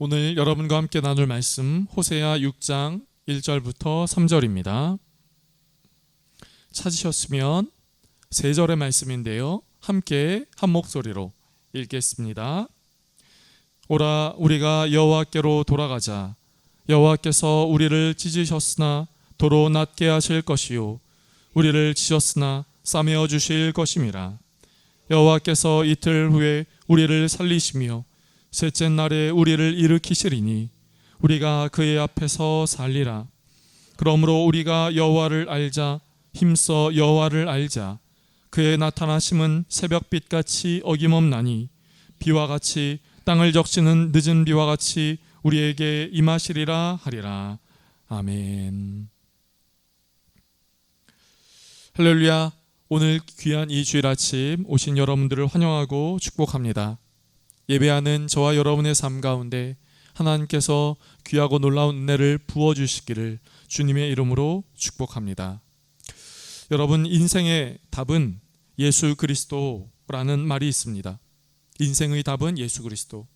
오늘 여러분과 함께 나눌 말씀 호세아 6장 1절부터 3절입니다. 찾으셨으면 3절의 말씀인데요, 함께 한 목소리로 읽겠습니다. 오라, 우리가 여호와께로 돌아가자. 여호와께서 우리를 찢으셨으나 도로 낫게 하실 것이요, 우리를 치셨으나 싸매어 주실 것임이라. 여호와께서 이틀 후에 우리를 살리시며 셋째 날에 우리를 일으키시리니 우리가 그의 앞에서 살리라. 그러므로 우리가 여호와를 알자. 힘써 여호와를 알자. 그의 나타나심은 새벽빛같이 어김없나니 비와 같이 땅을 적시는 늦은 비와 같이 우리에게 임하시리라 하리라. 아멘. 할렐루야. 오늘 귀한 이 주일 아침 오신 여러분들을 환영하고 축복합니다. 예배하는 저와 여러분의 삶 가운데 하나님께서 귀하고 놀라운 은혜를 부어주시기를 주님의 이름으로 축복합니다. 여러분, 인생의 답은 예수 그리스도라는 말이 있습니다. 인생의 답은 예수 그리스도.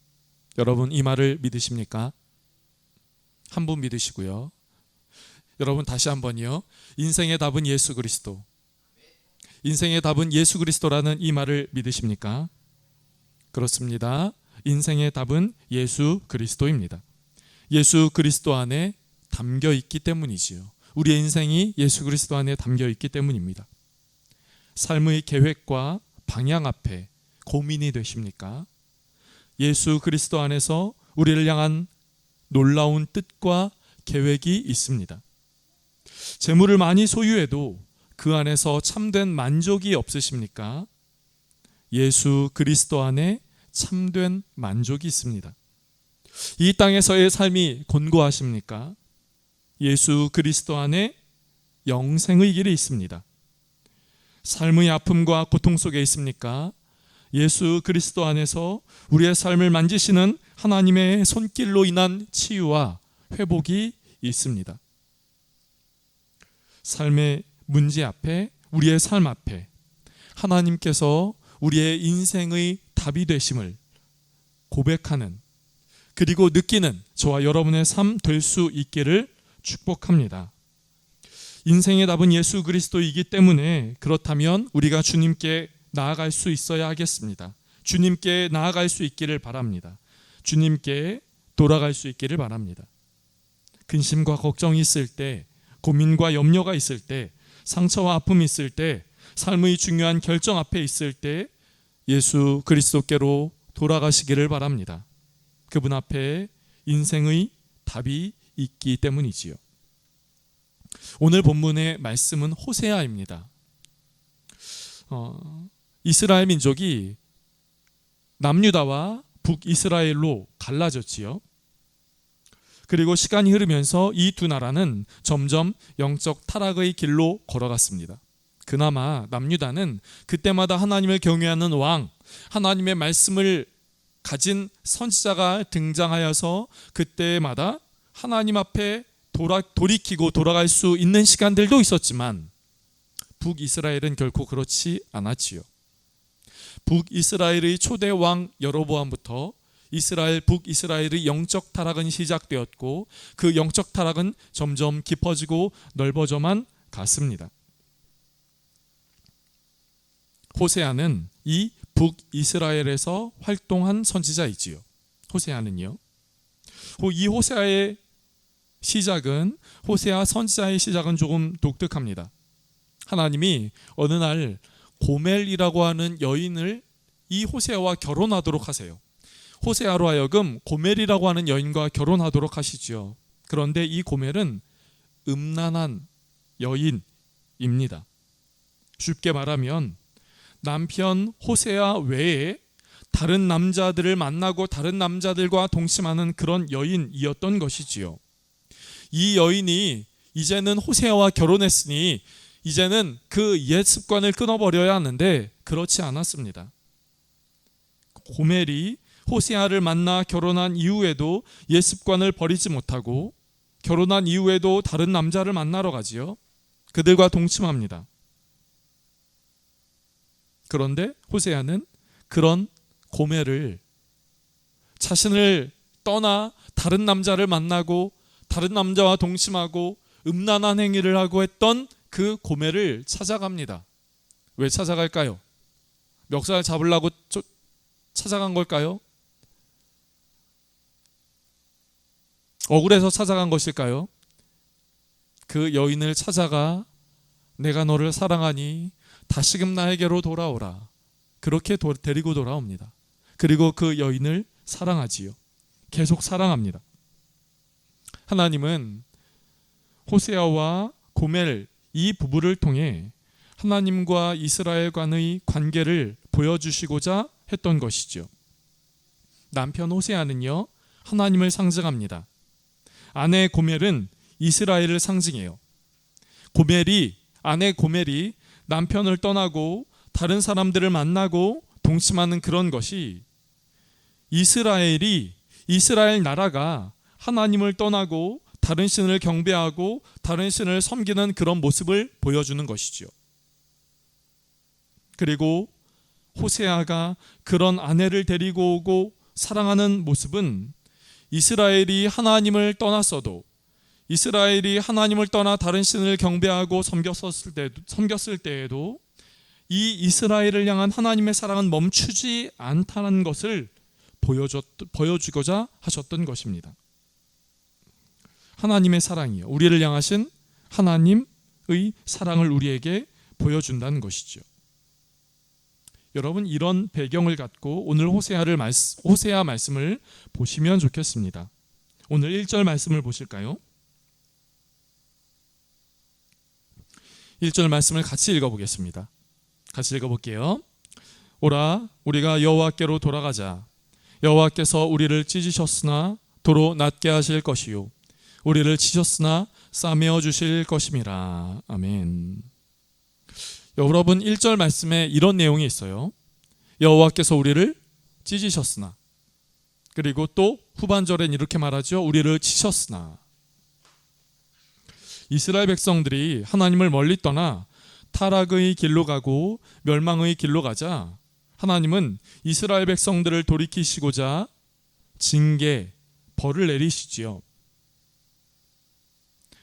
여러분, 이 말을 믿으십니까? 한 분 믿으시고요. 여러분, 다시 한번요. 인생의 답은 예수 그리스도. 인생의 답은 예수 그리스도라는 이 말을 믿으십니까? 그렇습니다. 인생의 답은 예수 그리스도입니다. 예수 그리스도 안에 담겨 있기 때문이지요. 우리의 인생이 예수 그리스도 안에 담겨 있기 때문입니다. 삶의 계획과 방향 앞에 고민이 되십니까? 예수 그리스도 안에서 우리를 향한 놀라운 뜻과 계획이 있습니다. 재물을 많이 소유해도 그 안에서 참된 만족이 없으십니까? 예수 그리스도 안에 참된 만족이 있습니다. 이 땅에서의 삶이 곤고하십니까? 예수 그리스도 안에 영생의 길이 있습니다. 삶의 아픔과 고통 속에 있습니까? 예수 그리스도 안에서 우리의 삶을 만지시는 하나님의 손길로 인한 치유와 회복이 있습니다. 삶의 문제 앞에, 우리의 삶 앞에 하나님께서 우리의 인생의 답이 되심을 고백하는, 그리고 느끼는 저와 여러분의 삶 될 수 있기를 축복합니다. 인생의 답은 예수 그리스도이기 때문에 그렇다면 우리가 주님께 나아갈 수 있어야 하겠습니다. 주님께 나아갈 수 있기를 바랍니다. 주님께 돌아갈 수 있기를 바랍니다. 근심과 걱정이 있을 때, 고민과 염려가 있을 때, 상처와 아픔이 있을 때, 삶의 중요한 결정 앞에 있을 때 예수 그리스도께로 돌아가시기를 바랍니다. 그분 앞에 인생의 답이 있기 때문이지요. 오늘 본문의 말씀은 호세아입니다. 이스라엘 민족이 남유다와 북이스라엘로 갈라졌지요. 그리고 시간이 흐르면서 이 두 나라는 점점 영적 타락의 길로 걸어갔습니다. 그나마 남유다는 그때마다 하나님을 경외하는 왕, 하나님의 말씀을 가진 선지자가 등장하여서 그때마다 하나님 앞에 돌이키고 돌아갈 수 있는 시간들도 있었지만 북이스라엘은 결코 그렇지 않았지요. 북이스라엘의 초대 왕 여로보암부터 북이스라엘의 영적 타락은 시작되었고 그 영적 타락은 점점 깊어지고 넓어져만 갔습니다. 호세아는 이 북이스라엘에서 활동한 선지자이지요. 호세아는요. 이 호세아의 시작은, 호세아 선지자의 시작은 조금 독특합니다. 하나님이 어느 날 고멜이라고 하는 여인을 이 호세아와 결혼하도록 하세요. 호세아로 하여금 고멜이라고 하는 여인과 결혼하도록 하시죠. 그런데 이 고멜은 음란한 여인입니다. 쉽게 말하면 남편 호세아 외에 다른 남자들을 만나고 다른 남자들과 동침하는 그런 여인이었던 것이지요. 이 여인이 이제는 호세아와 결혼했으니 이제는 그 옛 습관을 끊어버려야 하는데 그렇지 않았습니다. 고멜이 호세아를 만나 결혼한 이후에도 옛 습관을 버리지 못하고 결혼한 이후에도 다른 남자를 만나러 가지요. 그들과 동침합니다. 그런데 호세아는 그런 고멜을 자신을 떠나 다른 남자를 만나고 다른 남자와 동침하고 음란한 행위를 하고 했던 그 고멜을 찾아갑니다. 왜 찾아갈까요? 멱살 잡으려고 찾아간 걸까요? 억울해서 찾아간 것일까요? 그 여인을 찾아가 내가 너를 사랑하니 다시금 나에게로 돌아오라. 그렇게 데리고 돌아옵니다. 그리고 그 여인을 사랑하지요. 계속 사랑합니다. 하나님은 호세아와 고멜 이 부부를 통해 하나님과 이스라엘 간의 관계를 보여주시고자 했던 것이죠. 남편 호세아는요, 하나님을 상징합니다. 아내 고멜은 이스라엘을 상징해요. 아내 고멜이 남편을 떠나고 다른 사람들을 만나고 동침하는 그런 것이 이스라엘 나라가 하나님을 떠나고 다른 신을 경배하고 다른 신을 섬기는 그런 모습을 보여주는 것이죠. 그리고 호세아가 그런 아내를 데리고 오고 사랑하는 모습은 이스라엘이 하나님을 떠났어도, 이스라엘이 하나님을 떠나 다른 신을 경배하고 섬겼을 때에도 이 이스라엘을 향한 하나님의 사랑은 멈추지 않다는 것을 보여주고자 하셨던 것입니다. 하나님의 사랑이요, 우리를 향하신 하나님의 사랑을 우리에게 보여준다는 것이죠. 여러분, 이런 배경을 갖고 오늘 호세아 말씀을 보시면 좋겠습니다. 오늘 1절 말씀을 보실까요? 1절 말씀을 같이 읽어보겠습니다. 같이 읽어볼게요. 오라, 우리가 여호와께로 돌아가자. 여호와께서 우리를 찢으셨으나 도로 낫게 하실 것이요, 우리를 치셨으나 싸매어 주실 것임이라. 아멘. 여러분, 1절 말씀에 이런 내용이 있어요. 여호와께서 우리를 찢으셨으나, 그리고 또 후반절엔 이렇게 말하죠. 우리를 치셨으나. 이스라엘 백성들이 하나님을 멀리 떠나 타락의 길로 가고 멸망의 길로 가자 하나님은 이스라엘 백성들을 돌이키시고자 징계, 벌을 내리시지요.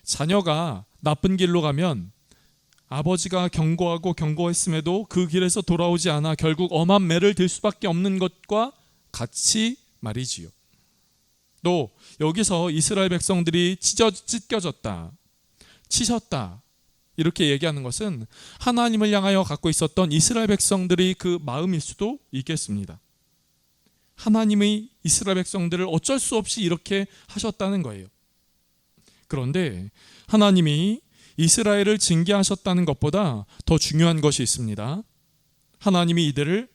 자녀가 나쁜 길로 가면 아버지가 경고하고 경고했음에도 그 길에서 돌아오지 않아 결국 엄한 매를 들 수밖에 없는 것과 같이 말이지요. 또 여기서 이스라엘 백성들이 찢겨졌다, 치셨다 이렇게 얘기하는 것은 하나님을 향하여 갖고 있었던 이스라엘 백성들의 그 마음일 수도 있겠습니다. 하나님의 이스라엘 백성들을 어쩔 수 없이 이렇게 하셨다는 거예요. 그런데 하나님이 이스라엘을 징계하셨다는 것보다 더 중요한 것이 있습니다. 하나님이 이들을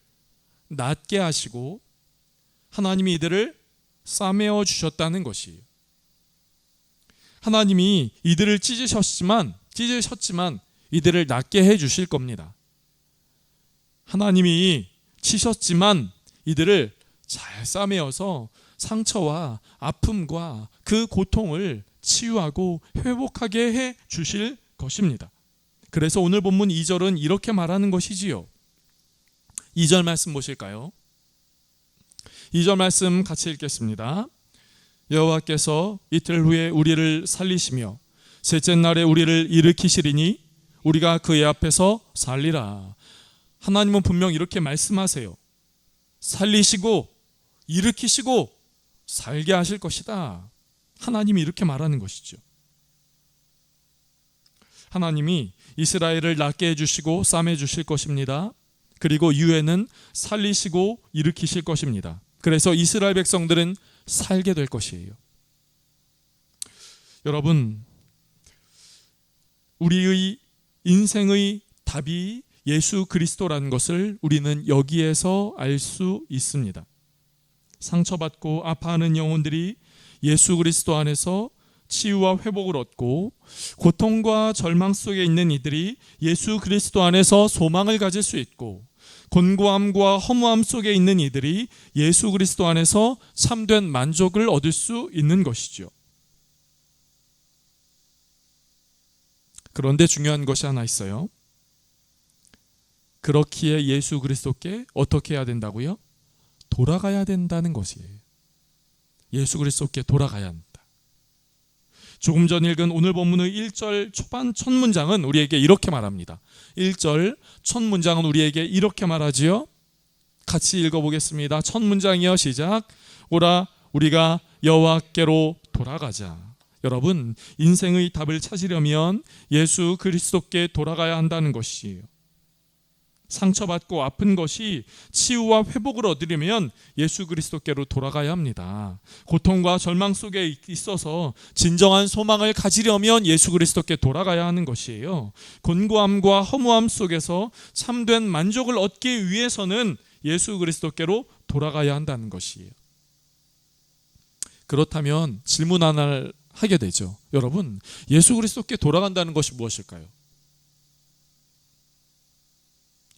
낫게 하시고 하나님이 이들을 싸매어 주셨다는 것이에요. 하나님이 이들을 찢으셨지만 이들을 낫게 해 주실 겁니다. 하나님이 치셨지만 이들을 잘 싸매어서 상처와 아픔과 그 고통을 치유하고 회복하게 해 주실 것입니다. 그래서 오늘 본문 2절은 이렇게 말하는 것이지요. 2절 말씀 보실까요? 2절 말씀 같이 읽겠습니다. 여호와께서 이틀 후에 우리를 살리시며 셋째 날에 우리를 일으키시리니 우리가 그의 앞에서 살리라. 하나님은 분명 이렇게 말씀하세요. 살리시고 일으키시고 살게 하실 것이다. 하나님이 이렇게 말하는 것이죠. 하나님이 이스라엘을 낫게 해주시고 싸매 주실 것입니다. 그리고 이후에는 살리시고 일으키실 것입니다. 그래서 이스라엘 백성들은 살게 될 것이에요. 여러분, 우리의 인생의 답이 예수 그리스도라는 것을 우리는 여기에서 알 수 있습니다. 상처받고 아파하는 영혼들이 예수 그리스도 안에서 치유와 회복을 얻고 고통과 절망 속에 있는 이들이 예수 그리스도 안에서 소망을 가질 수 있고 곤고함과 허무함 속에 있는 이들이 예수 그리스도 안에서 참된 만족을 얻을 수 있는 것이죠. 그런데 중요한 것이 하나 있어요. 그렇기에 예수 그리스도께 어떻게 해야 된다고요? 돌아가야 된다는 것이에요. 예수 그리스도께 돌아가야 합니다. 조금 전 읽은 오늘 본문의 1절 초반 첫 문장은 우리에게 이렇게 말합니다. 1절 첫 문장은 우리에게 이렇게 말하지요. 같이 읽어보겠습니다. 첫 문장이요, 시작. 오라 우리가 여호와께로 돌아가자. 여러분, 인생의 답을 찾으려면 예수 그리스도께 돌아가야 한다는 것이에요. 상처받고 아픈 것이 치유와 회복을 얻으려면 예수 그리스도께로 돌아가야 합니다. 고통과 절망 속에 있어서 진정한 소망을 가지려면 예수 그리스도께 돌아가야 하는 것이에요. 곤고함과 허무함 속에서 참된 만족을 얻기 위해서는 예수 그리스도께로 돌아가야 한다는 것이에요. 그렇다면 질문 하나를 하게 되죠. 여러분, 예수 그리스도께 돌아간다는 것이 무엇일까요?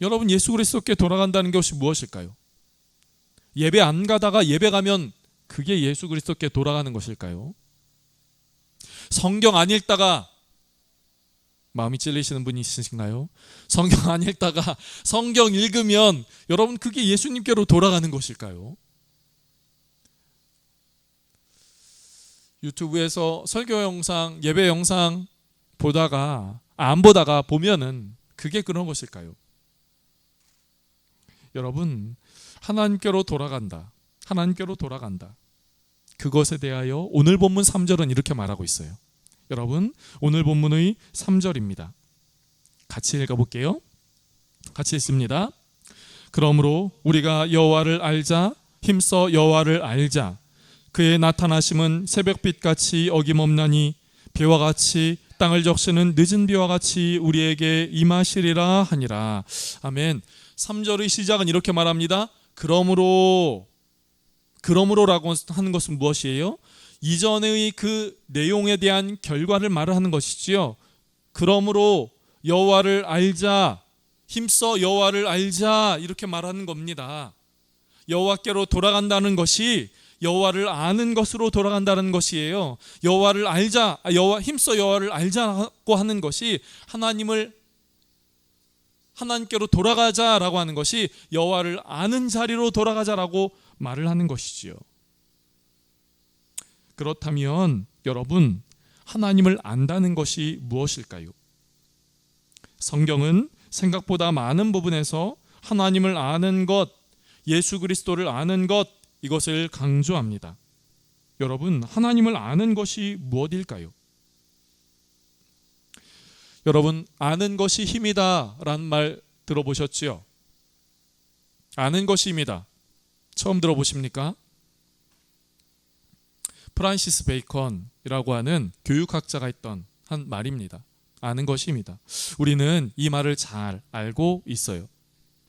여러분, 예수 그리스도께 돌아간다는 것이 무엇일까요? 예배 안 가다가 예배 가면 그게 예수 그리스도께 돌아가는 것일까요? 성경 안 읽다가 마음이 찔리시는 분이 있으신가요? 성경 안 읽다가 성경 읽으면 여러분 그게 예수님께로 돌아가는 것일까요? 유튜브에서 설교 영상, 예배 영상 보다가 안 보다가 보면은 그게 그런 것일까요? 여러분, 하나님께로 돌아간다. 하나님께로 돌아간다. 그것에 대하여 오늘 본문 3절은 이렇게 말하고 있어요. 여러분, 오늘 본문의 3절입니다. 같이 읽어볼게요. 같이 읽습니다. 그러므로 우리가 여호와를 알자, 힘써 여호와를 알자. 그의 나타나심은 새벽빛같이 어김없나니 비와 같이 땅을 적시는 늦은 비와 같이 우리에게 임하시리라 하니라. 아멘. 3절의 시작은 이렇게 말합니다. 그러므로라고 하는 것은 무엇이에요? 이전의 그 내용에 대한 결과를 말하는 것이지요. 그러므로 여호와를 알자, 힘써 여호와를 알자, 이렇게 말하는 겁니다. 여호와께로 돌아간다는 것이 여호와를 아는 것으로 돌아간다는 것이에요. 여호와를 알자, 힘써 여호와를 알자고 하는 것이 하나님께로 돌아가자라고 하는 것이 여호와를 아는 자리로 돌아가자라고 말을 하는 것이지요. 그렇다면 여러분, 하나님을 안다는 것이 무엇일까요? 성경은 생각보다 많은 부분에서 하나님을 아는 것, 예수 그리스도를 아는 것, 이것을 강조합니다. 여러분, 하나님을 아는 것이 무엇일까요? 여러분, 아는 것이 힘이다 라는 말 들어보셨지요? 아는 것이 힘이다. 처음 들어보십니까? 프란시스 베이컨이라고 하는 교육학자가 했던 한 말입니다. 아는 것이 힘이다. 우리는 이 말을 잘 알고 있어요.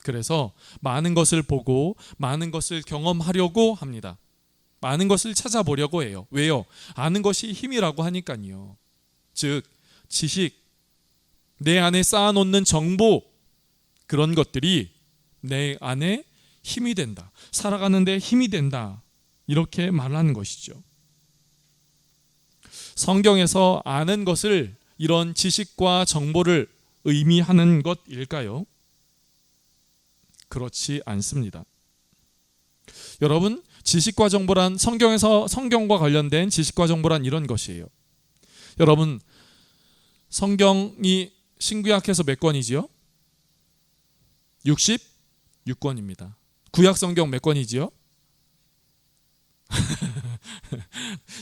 그래서 많은 것을 보고 많은 것을 경험하려고 합니다. 많은 것을 찾아보려고 해요. 왜요? 아는 것이 힘이라고 하니까요. 즉, 지식, 내 안에 쌓아놓는 정보, 그런 것들이 내 안에 힘이 된다. 살아가는 데 힘이 된다. 이렇게 말하는 것이죠. 성경에서 아는 것을 이런 지식과 정보를 의미하는 것일까요? 그렇지 않습니다. 여러분, 지식과 정보란 성경과 관련된 지식과 정보란 이런 것이에요. 여러분, 성경이 신구약해서 몇 권이지요? 66권입니다. 구약 성경 몇 권이지요?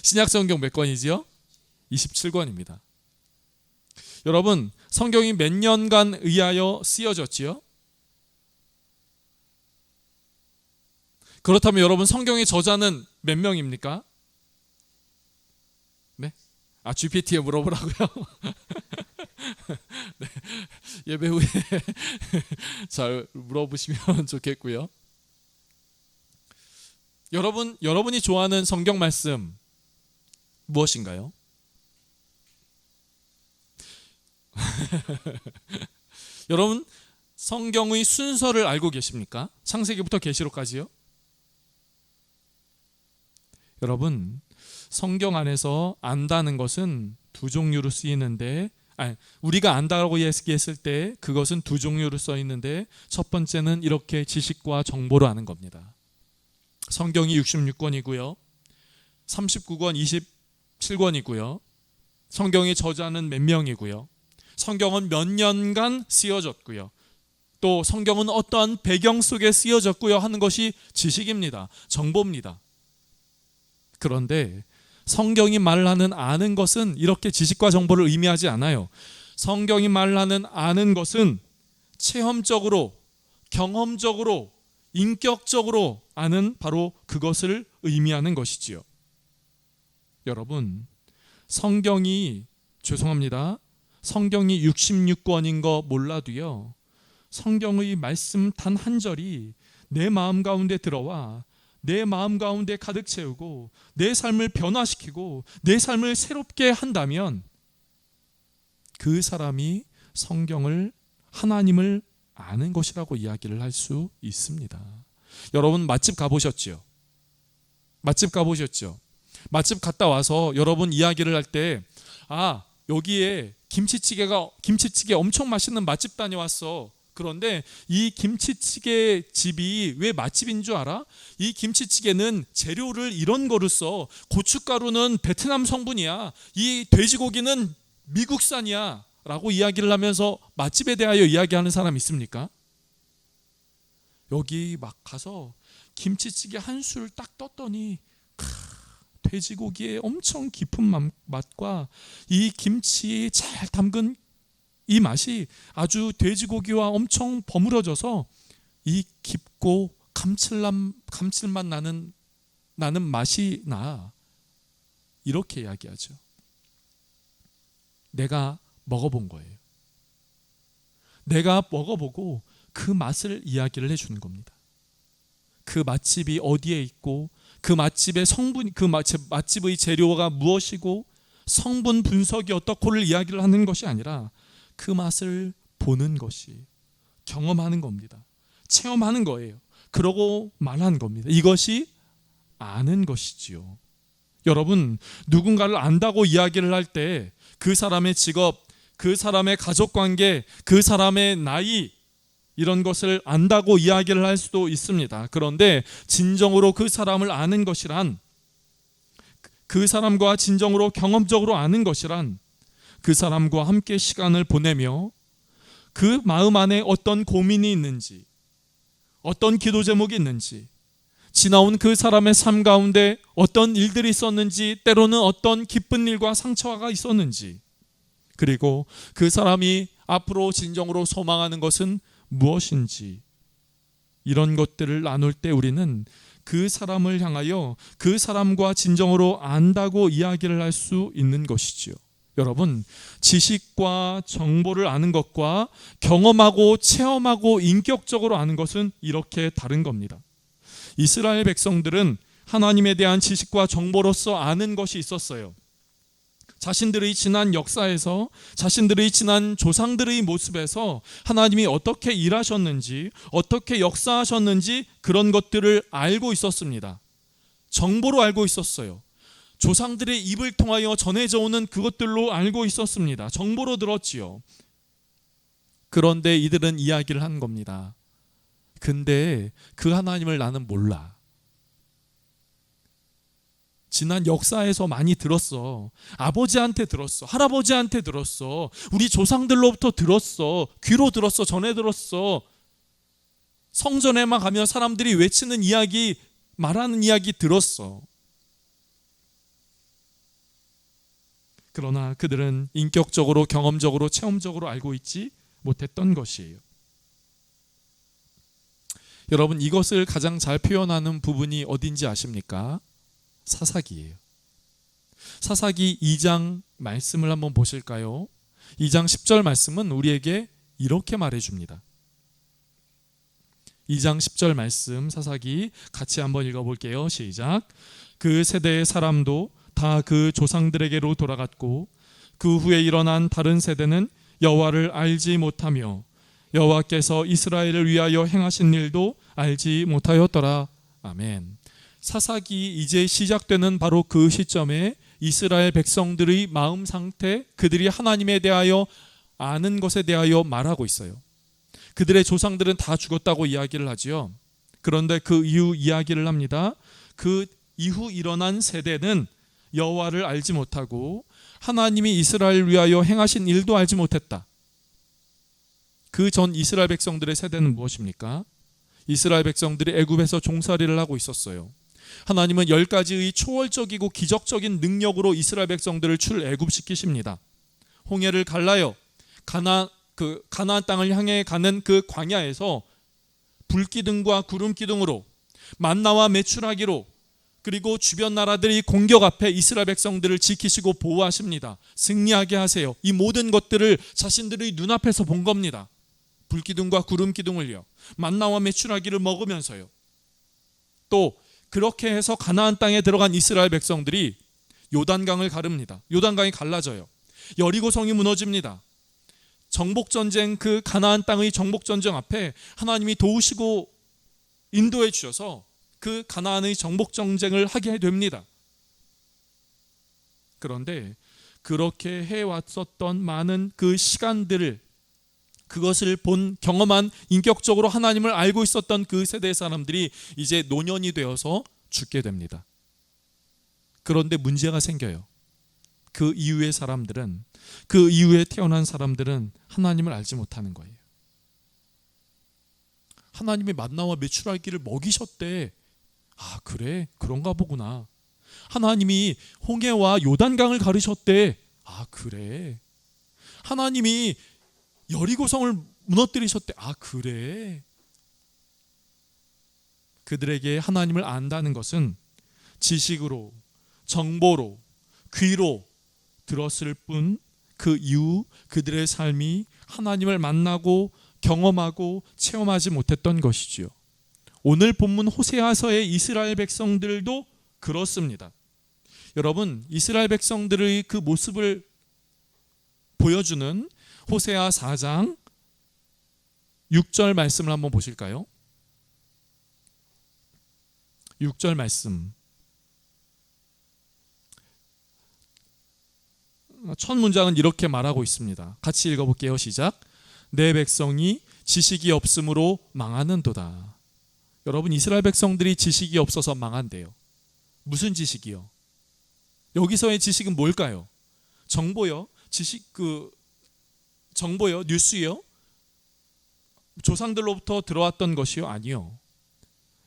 신약 성경 몇 권이지요? 27권입니다. 여러분, 성경이 몇 년간 의하여 쓰여졌지요? 그렇다면 여러분, 성경의 저자는 몇 명입니까? 네? GPT에 물어보라고요? 네, 예배 후에 잘 물어보시면 좋겠고요. 여러분이 좋아하는 성경 말씀 무엇인가요? 여러분, 성경의 순서를 알고 계십니까? 창세기부터 계시록까지요? 여러분, 성경 안에서 안다는 것은 두 종류로 쓰이는데, 우리가 안다라고 얘기했을 때 그것은 두 종류로 써 있는데, 첫 번째는 이렇게 지식과 정보로 아는 겁니다. 성경이 66권이고요. 39권 27권이고요. 성경의 저자는 몇 명이고요. 성경은 몇 년간 쓰여졌고요. 또 성경은 어떠한 배경 속에 쓰여졌고요 하는 것이 지식입니다. 정보입니다. 그런데 성경이 말하는 아는 것은 이렇게 지식과 정보를 의미하지 않아요. 성경이 말하는 아는 것은 체험적으로, 경험적으로, 인격적으로 아는 바로 그것을 의미하는 것이지요. 여러분, 성경이 66권인 거 몰라도요, 성경의 말씀 단 한 절이 내 마음 가운데 들어와 내 마음 가운데 가득 채우고 내 삶을 변화시키고 내 삶을 새롭게 한다면 그 사람이 성경을, 하나님을 아는 것이라고 이야기를 할 수 있습니다. 여러분, 맛집 가보셨죠? 맛집 갔다 와서 여러분 이야기를 할 때, 여기에 김치찌개 엄청 맛있는 맛집 다녀왔어. 그런데 이 김치찌개 집이 왜 맛집인 줄 알아? 이 김치찌개는 재료를 이런 거를 써. 고춧가루는 베트남 성분이야. 이 돼지고기는 미국산이야. 라고 이야기를 하면서 맛집에 대하여 이야기하는 사람 있습니까? 여기 막 가서 김치찌개 한 술 딱 떴더니 돼지고기의 엄청 깊은 맛과 이 김치 잘 담근 이 맛이 아주 돼지고기와 엄청 버무려져서 이 깊고 감칠맛 나는 맛이 나. 이렇게 이야기하죠. 내가 먹어본 거예요. 내가 먹어보고 그 맛을 이야기를 해주는 겁니다. 그 맛집이 어디에 있고 그 맛집의 성분, 그 맛집의 재료가 무엇이고 성분 분석이 어떻고를 이야기를 하는 것이 아니라 그 맛을 보는 것이, 경험하는 겁니다. 체험하는 거예요. 그러고 말하는 겁니다. 이것이 아는 것이지요. 여러분, 누군가를 안다고 이야기를 할 때 그 사람의 직업, 그 사람의 가족관계, 그 사람의 나이, 이런 것을 안다고 이야기를 할 수도 있습니다. 그런데 진정으로 그 사람을 아는 것이란, 그 사람과 진정으로 경험적으로 아는 것이란, 그 사람과 함께 시간을 보내며 그 마음 안에 어떤 고민이 있는지, 어떤 기도 제목이 있는지, 지나온 그 사람의 삶 가운데 어떤 일들이 있었는지, 때로는 어떤 기쁜 일과 상처가 있었는지, 그리고 그 사람이 앞으로 진정으로 소망하는 것은 무엇인지, 이런 것들을 나눌 때 우리는 그 사람을 향하여 그 사람과 진정으로 안다고 이야기를 할 수 있는 것이지요. 여러분, 지식과 정보를 아는 것과 경험하고 체험하고 인격적으로 아는 것은 이렇게 다른 겁니다. 이스라엘 백성들은 하나님에 대한 지식과 정보로서 아는 것이 있었어요. 자신들의 지난 역사에서, 자신들의 지난 조상들의 모습에서 하나님이 어떻게 일하셨는지, 어떻게 역사하셨는지 그런 것들을 알고 있었습니다. 정보로 알고 있었어요. 조상들의 입을 통하여 전해져 오는 그것들로 알고 있었습니다. 정보로 들었지요. 그런데 이들은 이야기를 한 겁니다. 근데 그 하나님을 나는 몰라. 지난 역사에서 많이 들었어. 아버지한테 들었어. 할아버지한테 들었어. 우리 조상들로부터 들었어. 귀로 들었어. 전해 들었어. 성전에만 가면 사람들이 외치는 이야기, 말하는 이야기 들었어. 그러나 그들은 인격적으로, 경험적으로, 체험적으로 알고 있지 못했던 것이에요. 여러분, 이것을 가장 잘 표현하는 부분이 어딘지 아십니까? 사사기예요. 사사기 2장 말씀을 한번 보실까요? 2장 10절 말씀은 우리에게 이렇게 말해줍니다. 2장 10절 말씀, 사사기 같이 한번 읽어볼게요. 시작. 그 세대의 사람도 다 그 조상들에게로 돌아갔고 그 후에 일어난 다른 세대는 여호와를 알지 못하며 여호와께서 이스라엘을 위하여 행하신 일도 알지 못하였더라. 아멘. 사사기 이제 시작되는 바로 그 시점에 이스라엘 백성들의 마음 상태, 그들이 하나님에 대하여 아는 것에 대하여 말하고 있어요. 그들의 조상들은 다 죽었다고 이야기를 하지요. 그런데 그 이후 이야기를 합니다. 그 이후 일어난 세대는 여호와를 알지 못하고 하나님이 이스라엘을 위하여 행하신 일도 알지 못했다. 그 전 이스라엘 백성들의 세대는 무엇입니까? 이스라엘 백성들이 애굽에서 종살이를 하고 있었어요. 하나님은 10가지의 초월적이고 기적적인 능력으로 이스라엘 백성들을 출애굽시키십니다. 홍해를 갈라요. 가나안 땅을 향해 가는 그 광야에서 불기둥과 구름기둥으로, 만나와 메추라기로, 그리고 주변 나라들이 공격 앞에 이스라엘 백성들을 지키시고 보호하십니다. 승리하게 하세요. 이 모든 것들을 자신들의 눈앞에서 본 겁니다. 불기둥과 구름기둥을요, 만나와 메추라기를 먹으면서요. 또 그렇게 해서 가나안 땅에 들어간 이스라엘 백성들이 요단강을 가릅니다. 요단강이 갈라져요. 여리고성이 무너집니다. 정복전쟁, 그 가나안 땅의 정복전쟁 앞에 하나님이 도우시고 인도해 주셔서 그 가나안의 정복전쟁을 하게 됩니다. 그런데 그렇게 해왔었던 많은 그 시간들을, 그것을 본, 경험한, 인격적으로 하나님을 알고 있었던 그 세대의 사람들이 이제 노년이 되어서 죽게 됩니다. 그런데 문제가 생겨요. 그 이후의 사람들은, 그 이후에 태어난 사람들은 하나님을 알지 못하는 거예요. 하나님이 만나와 메추라기를 먹이셨대. 아, 그래? 그런가 보구나. 하나님이 홍해와 요단강을 가르셨대. 아, 그래? 하나님이 여리고성을 무너뜨리셨대. 아, 그래? 그들에게 하나님을 안다는 것은 지식으로, 정보로, 귀로 들었을 뿐, 그 이후 그들의 삶이 하나님을 만나고 경험하고 체험하지 못했던 것이지요. 오늘 본문 호세아서의 이스라엘 백성들도 그렇습니다. 여러분, 이스라엘 백성들의 그 모습을 보여주는 호세아 4장 6절 말씀을 한번 보실까요? 6절 말씀. 첫 문장은 이렇게 말하고 있습니다. 같이 읽어볼게요. 시작. 내 백성이 지식이 없으므로 망하는도다. 여러분, 이스라엘 백성들이 지식이 없어서 망한대요. 무슨 지식이요? 여기서의 지식은 뭘까요? 정보요? 정보요? 뉴스요? 조상들로부터 들어왔던 것이요? 아니요.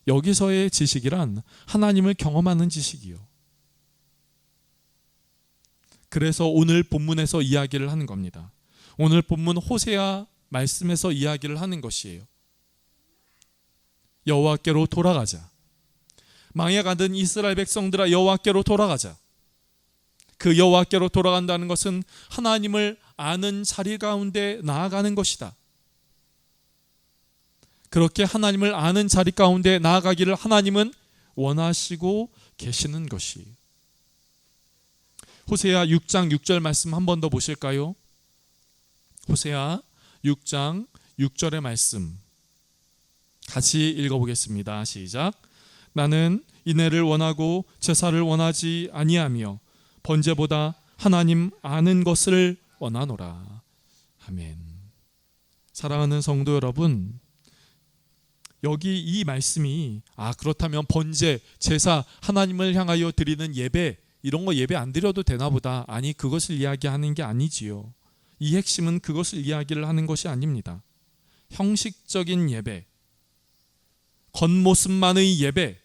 여기서의 지식이란 하나님을 경험하는 지식이요. 그래서 오늘 본문에서 이야기를 하는 겁니다. 오늘 본문 호세아 말씀에서 이야기를 하는 것이에요. 여호와께로 돌아가자. 망해가던 이스라엘 백성들아, 여호와께로 돌아가자. 그 여호와께로 돌아간다는 것은 하나님을 아는 자리 가운데 나아가는 것이다. 그렇게 하나님을 아는 자리 가운데 나아가기를 하나님은 원하시고 계시는 것이. 호세아 6장 6절 말씀 한 번 더 보실까요? 호세아 6장 6절의 말씀 같이 읽어보겠습니다. 시작. 나는 인애를 원하고 제사를 원하지 아니하며 번제보다 하나님 아는 것을 원하노라. 아멘. 사랑하는 성도 여러분, 여기 이 말씀이 그렇다면 번제, 제사, 하나님을 향하여 드리는 예배, 이런 거 예배 안 드려도 되나 보다. 아니, 그것을 이야기하는 게 아니지요. 이 핵심은 그것을 이야기를 하는 것이 아닙니다. 형식적인 예배, 겉모습만의 예배,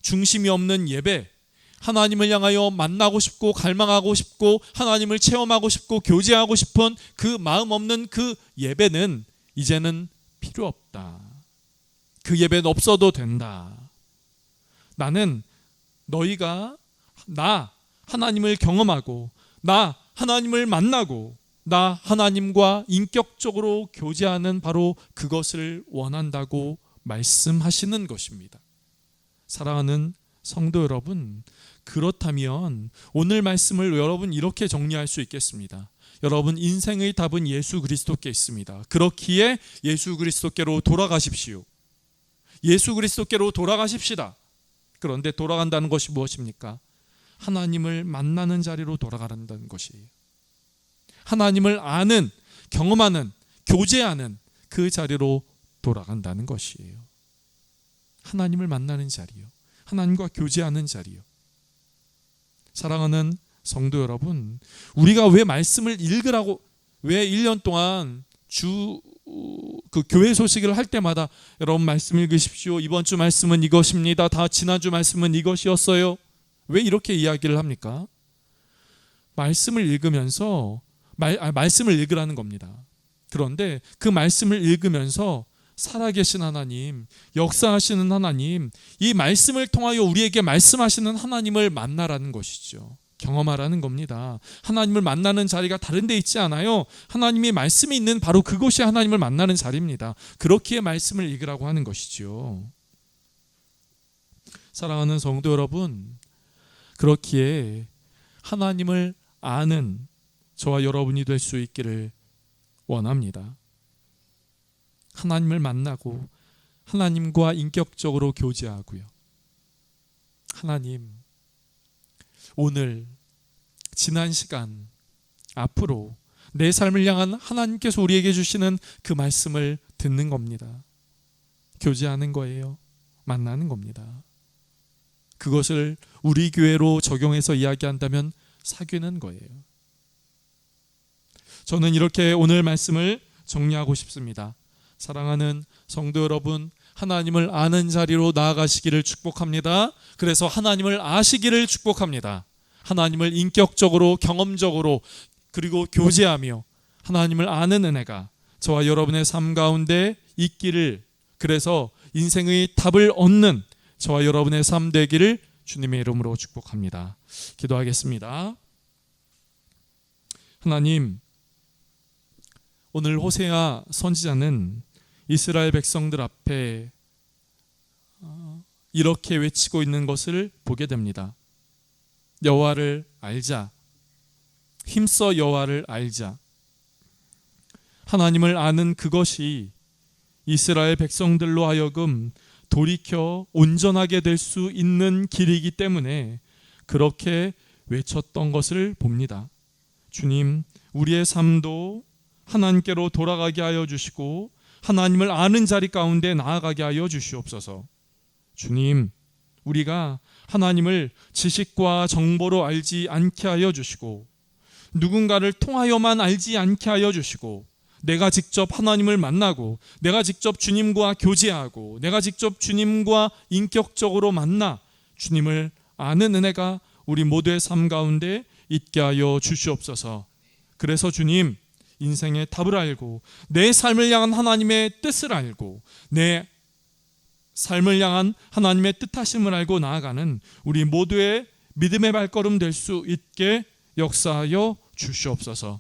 중심이 없는 예배, 하나님을 향하여 만나고 싶고 갈망하고 싶고 하나님을 체험하고 싶고 교제하고 싶은 그 마음 없는 그 예배는 이제는 필요 없다. 그 예배는 없어도 된다. 나는 너희가 나 하나님을 경험하고 나 하나님을 만나고 나 하나님과 인격적으로 교제하는 바로 그것을 원한다고 말씀하시는 것입니다. 사랑하는 성도 여러분, 그렇다면 오늘 말씀을 여러분 이렇게 정리할 수 있겠습니다. 여러분, 인생의 답은 예수 그리스도께 있습니다. 그렇기에 예수 그리스도께로 돌아가십시오. 예수 그리스도께로 돌아가십시다. 그런데 돌아간다는 것이 무엇입니까? 하나님을 만나는 자리로 돌아가란다는 것이에요. 하나님을 아는, 경험하는, 교제하는 그 자리로 돌아간다는 것이에요. 하나님을 만나는 자리요. 하나님과 교제하는 자리요. 사랑하는 성도 여러분, 우리가 왜 말씀을 읽으라고, 왜 1년 동안 그 교회 소식을 할 때마다 여러분 말씀 읽으십시오, 이번 주 말씀은 이것입니다, 다 지난주 말씀은 이것이었어요, 왜 이렇게 이야기를 합니까? 말씀을 읽으면서 말씀을 읽으라는 겁니다. 그런데 그 말씀을 읽으면서 살아계신 하나님, 역사하시는 하나님, 이 말씀을 통하여 우리에게 말씀하시는 하나님을 만나라는 것이죠. 경험하라는 겁니다. 하나님을 만나는 자리가 다른 데 있지 않아요. 하나님의 말씀이 있는 바로 그곳이 하나님을 만나는 자리입니다. 그렇기에 말씀을 읽으라고 하는 것이죠. 사랑하는 성도 여러분, 그렇기에 하나님을 아는 저와 여러분이 될 수 있기를 원합니다. 하나님을 만나고 하나님과 인격적으로 교제하고요. 하나님, 오늘 지난 시간 앞으로 내 삶을 향한 하나님께서 우리에게 주시는 그 말씀을 듣는 겁니다. 교제하는 거예요. 만나는 겁니다. 그것을 우리 교회로 적용해서 이야기한다면 사귀는 거예요. 저는 이렇게 오늘 말씀을 정리하고 싶습니다. 사랑하는 성도 여러분, 하나님을 아는 자리로 나아가시기를 축복합니다. 그래서 하나님을 아시기를 축복합니다. 하나님을 인격적으로, 경험적으로, 그리고 교제하며 하나님을 아는 은혜가 저와 여러분의 삶 가운데 있기를, 그래서 인생의 답을 얻는 저와 여러분의 삶 되기를 주님의 이름으로 축복합니다. 기도하겠습니다. 하나님, 오늘 호세아 선지자는 이스라엘 백성들 앞에 이렇게 외치고 있는 것을 보게 됩니다. 여호와를 알자. 힘써 여호와를 알자. 하나님을 아는 그것이 이스라엘 백성들로 하여금 돌이켜 온전하게 될 수 있는 길이기 때문에 그렇게 외쳤던 것을 봅니다. 주님, 우리의 삶도 하나님께로 돌아가게 하여 주시고 하나님을 아는 자리 가운데 나아가게 하여 주시옵소서. 주님, 우리가 하나님을 지식과 정보로 알지 않게 하여 주시고 누군가를 통하여만 알지 않게 하여 주시고 내가 직접 하나님을 만나고 내가 직접 주님과 교제하고 내가 직접 주님과 인격적으로 만나 주님을 아는 은혜가 우리 모두의 삶 가운데 있게 하여 주시옵소서. 그래서 주님, 인생의 답을 알고 내 삶을 향한 하나님의 뜻을 알고 내 삶을 향한 하나님의 뜻하심을 알고 나아가는 우리 모두의 믿음의 발걸음 될 수 있게 역사하여 주시옵소서.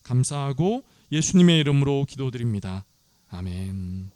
감사하고 예수님의 이름으로 기도드립니다. 아멘.